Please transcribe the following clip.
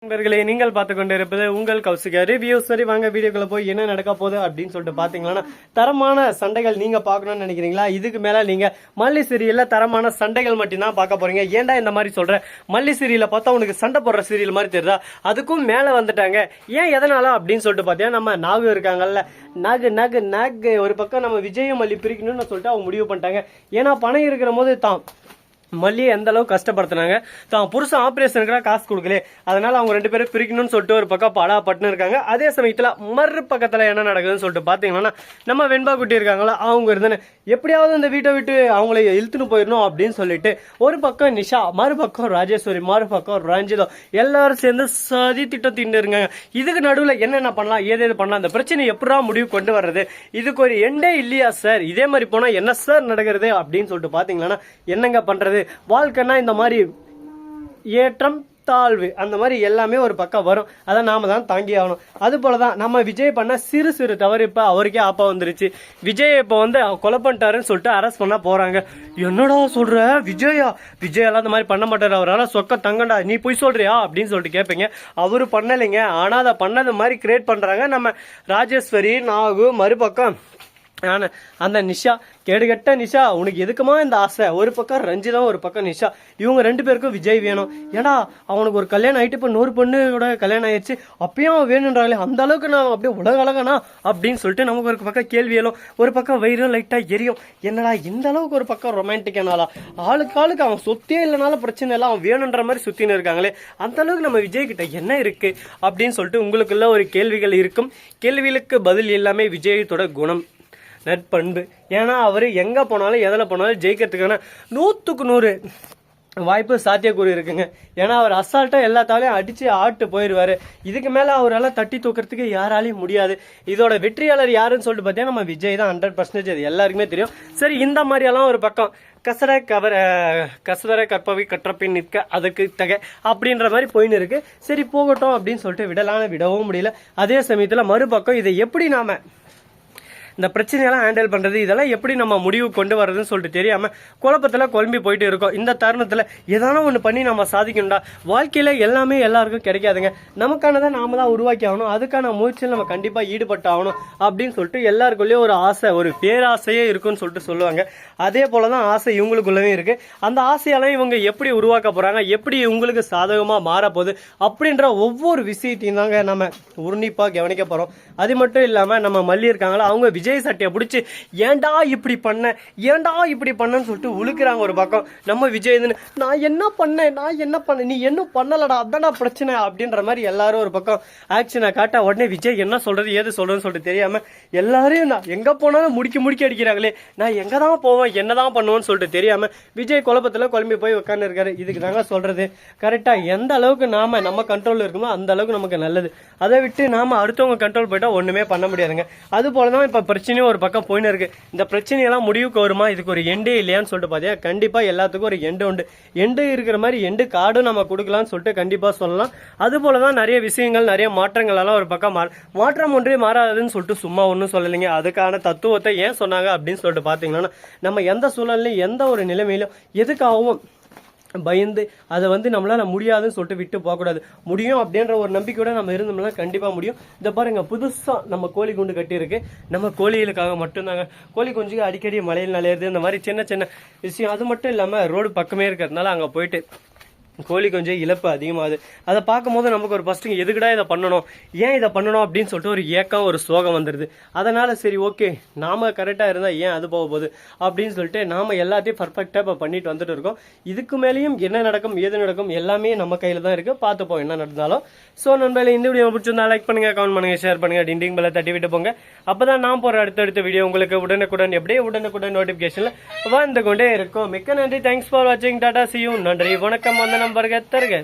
நண்பர்களே, நீங்கள் பார்த்து கொண்டு இருப்பது உங்கள் கௌசிகா ரிவ்யூ. சரி வாங்க வீடியோக்குள்ள போய் என்ன நடக்க போகுது அப்படின்னு சொல்லிட்டு பாத்தீங்கன்னா, தரமான சண்டைகள் நீங்க பாக்கணும்னு நினைக்கிறீங்களா? இதுக்கு மேல நீங்க மல்லி சீரியல்ல தரமான சண்டைகள் மட்டும்தான் பார்க்க போறீங்க. ஏன்டா இந்த மாதிரி சொல்ற? மல்லி சீரியல பார்த்தா உனக்கு சண்டை போடுற சீரியல் மாதிரி தெரியுதா? அதுக்கும் மேல வந்துட்டாங்க. ஏன் எதனால அப்படின்னு சொல்லிட்டு பாத்தீங்கன்னா, நம்ம நாகு இருக்காங்கல்ல, நாகு ஒரு பக்கம் நம்ம விஜயும் மல்லி பிரிக்கணும்னு சொல்லிட்டு அவங்க முடிவு பண்ணிட்டாங்க. ஏன்னா பணம் இருக்கிற போது தான் மல்லியை எந்த அளவுக்கு கஷ்டப்படுத்தினாங்க. தான் புருஷன் ஆப்ரேஷனுக்கு காசு கொடுக்கல, அதனால அவங்க ரெண்டு பேரும் பிரிக்கணும்னு சொல்லிட்டு ஒரு பக்கம் பட்டுன்னு இருக்காங்க. அதே சமயத்துல மறு பக்கத்துல என்ன நடக்குதுன்னு சொல்லிட்டு பாத்தீங்கன்னா, நம்ம வெண்பா குட்டி இருக்காங்களா, அவங்க இருந்தானே எப்படியாவது இந்த வீட்டை விட்டு அவங்களை இழுத்துன்னு போயிடணும் அப்படின்னு சொல்லிட்டு ஒரு பக்கம் நிஷா, மறுபக்கம் ராஜேஸ்வரி, மறுபக்கம் ரஞ்சிதம் எல்லாரும் சேர்ந்து சதி திட்டம் தீண்டு இருக்காங்க. இதுக்கு நடுவில் என்னென்ன பண்ணலாம், ஏதேது பண்ணலாம், இந்த பிரச்சனை எப்படா முடிவு கொண்டு வர்றது, இதுக்கு ஒரு எண்டே இல்லையா சார், இதே மாதிரி போனா என்ன சார் நடக்கிறது அப்படின்னு சொல்லிட்டு பாத்தீங்கன்னா, என்னங்க பண்றது, வாழ்க்கைன்னா இந்த மாதிரி ஏற்றம் தாழ்வு அந்த மாதிரி எல்லாமே ஒரு பக்கம் வரும். அதை நாம தான் தாங்கி ஆகணும். அது போலதான் நம்ம விஜய் பண்ண சிறு சிறு தவறு இப்ப அவருக்கே ஆப்பா வந்துருச்சு. விஜய் இப்ப வந்து கொலை பண்ணிட்டாருன்னு சொல்லிட்டு அரெஸ்ட் பண்ண போறாங்க. என்னடா சொல்ற, விஜயெல்லாம் இந்த மாதிரி பண்ண மாட்டாரு, அவரால் சொக்க தங்கண்டா, நீ போய் சொல்றியா அப்படின்னு சொல்லிட்டு கேட்பீங்க. அவரு பண்ணலைங்க, ஆனா அதை பண்ணது மாதிரி கிரியேட் பண்றாங்க நம்ம ராஜேஸ்வரி, நாகு, மறுபக்கம் அந்த நிஷா, கேடுகட்ட நிஷா, உனக்கு எதுக்குமா இந்த ஆசை? ஒரு பக்கம் ரஞ்சிதம், ஒரு பக்கம் நிஷா, இவங்க ரெண்டு பேருக்கும் விஜய் வேணும். ஏடா அவனுக்கு ஒரு கல்யாணம் ஆயிட்டு இப்ப 100 பொண்ணோட கல்யாணம் ஆயிடுச்சு, அப்பயும் வேணுன்றாங்களே, அந்த அளவுக்கு நான் அப்படியே உலக அழகனா அப்படின்னு சொல்லிட்டு நமக்கு ஒரு பக்கம் கேள்வி எழும், ஒரு பக்கம் வயிறும் லைட்டா எரியும். என்னடா இந்த அளவுக்கு ஒரு பக்கம் ரொமான்டிக்கானாலா, ஆளுக்கு அவன் சொத்தே இல்லைனாலும் பிரச்சனை இல்லை, அவன் வேணுன்ற மாதிரி சுத்தின்னு இருக்காங்களே, அந்த அளவுக்கு நம்ம விஜய் கிட்ட என்ன இருக்கு அப்படின்னு சொல்லிட்டு உங்களுக்குள்ள ஒரு கேள்விகள் இருக்கும். கேள்விகளுக்கு பதில் எல்லாமே விஜயத்தோட குணம், நற்பண்பு. ஏன்னா அவரு எங்க போனாலும் எதில் போனாலும் ஜெயிக்கிறதுக்கான 100க்கு 100 வாய்ப்பு சாத்தியக்கூறு இருக்குங்க. ஏன்னா அவர் அசால்ட்டா எல்லாத்தாலையும் அடிச்சு ஆட்டு போயிடுவாரு. இதுக்கு மேல அவரால் தட்டி தூக்கிறதுக்கு யாராலையும் முடியாது. இதோட வெற்றியாளர் யாருன்னு சொல்லிட்டு பார்த்தீங்கன்னா நம்ம விஜய் தான் 100%. எல்லாருக்குமே தெரியும். சரி, இந்த மாதிரியெல்லாம் ஒரு பக்கம் கசர கற்பவை கற்றப்பின் நிற்க அதுக்கு தக அப்படின்ற மாதிரி போயின்னு இருக்கு. சரி போகட்டும் அப்படின்னு சொல்லிட்டு விடவும் முடியல. அதே சமயத்துல மறுபக்கம் இதை எப்படி நாம இந்த பிரச்சனையெல்லாம் ஹேண்டில் பண்றது, இதெல்லாம் எப்படி நம்ம முடிவு கொண்டு வர்றதுன்னு சொல்லிட்டு தெரியாம குழப்பத்துல குழம்பி போயிட்டு இருக்கோம். இந்த தருணத்துல ஏதான ஒண்ணு பண்ணி நம்ம சாதிக்கணும்டா. வாழ்க்கையில எல்லாமே எல்லாருக்கும் கிடைக்காதுங்க, நமக்கானதை நாம தான் உருவாக்கி ஆகணும். அதுக்கான முயற்சியில் நம்ம கண்டிப்பா ஈடுபட்டு ஆகணும் அப்படின்னு சொல்லிட்டு எல்லாருக்குள்ளேயும் ஒரு ஆசை, ஒரு பேராசையே இருக்குன்னு சொல்லிட்டு சொல்லுவாங்க. அதே போலதான் ஆசை இவங்களுக்குள்ளவே இருக்கு. அந்த ஆசையெல்லாம் இவங்க எப்படி உருவாக்க போறாங்க, எப்படி இவங்களுக்கு சாதகமா மாறப்போகுது அப்படின்ற ஒவ்வொரு விஷயத்தையும் தாங்க நம்ம உன்னிப்பா கவனிக்க போறோம். அது மட்டும் இல்லாம நம்ம மல்லி இருக்காங்களா, அவங்க விஜய் சட்டையை பிடிச்சி ஏண்டா இப்படி பண்ணன்னு சொல்லிட்டு உழுக்கிறாங்க ஒரு பக்கம். நம்ம விஜய் நான் என்ன பண்ணேன் நீ என்ன பண்ணலடா, அதான்டா பிரச்சனை அப்படின்ற மாதிரி எல்லாரும் ஒரு பக்கம் ஆக்ஷனை காட்ட, உடனே விஜய் என்ன சொல்றது ஏது சொல்றதுன்னு சொல்லிட்டு தெரியாம எல்லாரையும் நான் எங்க போனாலும் முடிக்கி அடிக்கிறாங்களே, நான் எங்க தான் போவேன் என்னதான் பண்ணுவேன்னு சொல்லிட்டு தெரியாம விஜய் குழப்பத்துல குழம்பி போய் உட்கார்ந்து இருக்காரு. இதுக்கு தாங்க சொல்றது, கரெக்டா எந்த அளவுக்கு நாம நம்ம கண்ட்ரோல் இருக்குமோ அந்த அளவுக்கு நமக்கு நல்லது. அதை விட்டு நாம அடுத்தவங்க கண்ட்ரோல் போயிட்டா ஒண்ணுமே பண்ண முடியாதுங்க. அது போலதான் இப்ப பிரச்சனையும் ஒரு பக்கம் போயின்னு இருக்கு. இந்த பிரச்சனையெல்லாம் முடிவுக்கு வருமா, இதுக்கு ஒரு எண்டே இல்லையான்னு சொல்லிட்டு பாத்தீங்கன்னா கண்டிப்பா எல்லாத்துக்கும் ஒரு எண்டு உண்டு. எண்டு இருக்கிற மாதிரி எண்டு கார்டும் நம்ம கொடுக்கலாம்னு சொல்லிட்டு கண்டிப்பா சொல்லலாம். அது போலதான் நிறைய விஷயங்கள், நிறைய மாற்றங்கள் எல்லாம் ஒரு பக்கம் மாற்றம் ஒன்றே மாறாதுன்னு சொல்லிட்டு சும்மா ஒன்றும் சொல்லலைங்க. அதுக்கான தத்துவத்தை ஏன் சொன்னாங்க அப்படின்னு சொல்லிட்டு பாத்தீங்கன்னா, நம்ம எந்த சூழல்லையும் எந்த ஒரு நிலைமையிலும் எதுக்காகவும் பயந்து அதை வந்து நம்மளால முடியாதுன்னு சொல்லிட்டு விட்டு போகக்கூடாது. முடியும் அப்படின்ற ஒரு நம்பிக்கையோட நம்ம இருந்தோம்னா கண்டிப்பா முடியும். இந்த பாருங்க, புதுசா நம்ம கோழி குண்டு கட்டி இருக்கு. நம்ம கோழிகளுக்காக மட்டும்தாங்க. கோழி குஞ்சுக்கு அடிக்கடி மழையில் நலையிறது, இந்த மாதிரி சின்ன சின்ன விஷயம். அது மட்டும் இல்லாம ரோடு பக்கமே இருக்கிறதுனால அங்க போயிட்டு கோழி கொஞ்சம் இழப்பு அதிகமாகுது. அதை பார்க்கும் போது நமக்கு ஒரு ஃபர்ஸ்ட் எதுக்குடா இதை பண்ணணும், ஏன் இதை பண்ணணும் அப்படின்னு சொல்லிட்டு ஒரு ஏக்கம், ஒரு சோகம் வந்துடுது. அதனால சரி ஓகே, நாம கரெக்டா இருந்தா ஏன் அது போக போகுது அப்படின்னு சொல்லிட்டு நாம எல்லாத்தையும் பர்ஃபெக்டா இப்போ பண்ணிட்டு வந்துட்டு இருக்கோம். இதுக்கு மேலேயும் என்ன நடக்கும் ஏது நடக்கும் எல்லாமே நம்ம கையில தான் இருக்கு, பார்த்துப்போம் என்ன நடந்தாலும். ஸோ நண்பர்களே, இந்த வீடியோ பிடிச்சிருந்தா லைக் பண்ணுங்க, கமெண்ட் பண்ணுங்க, ஷேர் பண்ணுங்க, டிண்டிங் பெல்லை தட்டி விட்டு போங்க. அப்பதான் நான் போற அடுத்தடுத்த வீடியோ உங்களுக்கு உடனுக்குடன் நோட்டிபிகேஷன்ல வந்து கொண்டே இருக்கும். மிக்க நன்றி, தேங்க்ஸ் ஃபார் வாட்சிங், டாடா, see you, நன்றி, வணக்கம், வந்தனம், வருக தருக.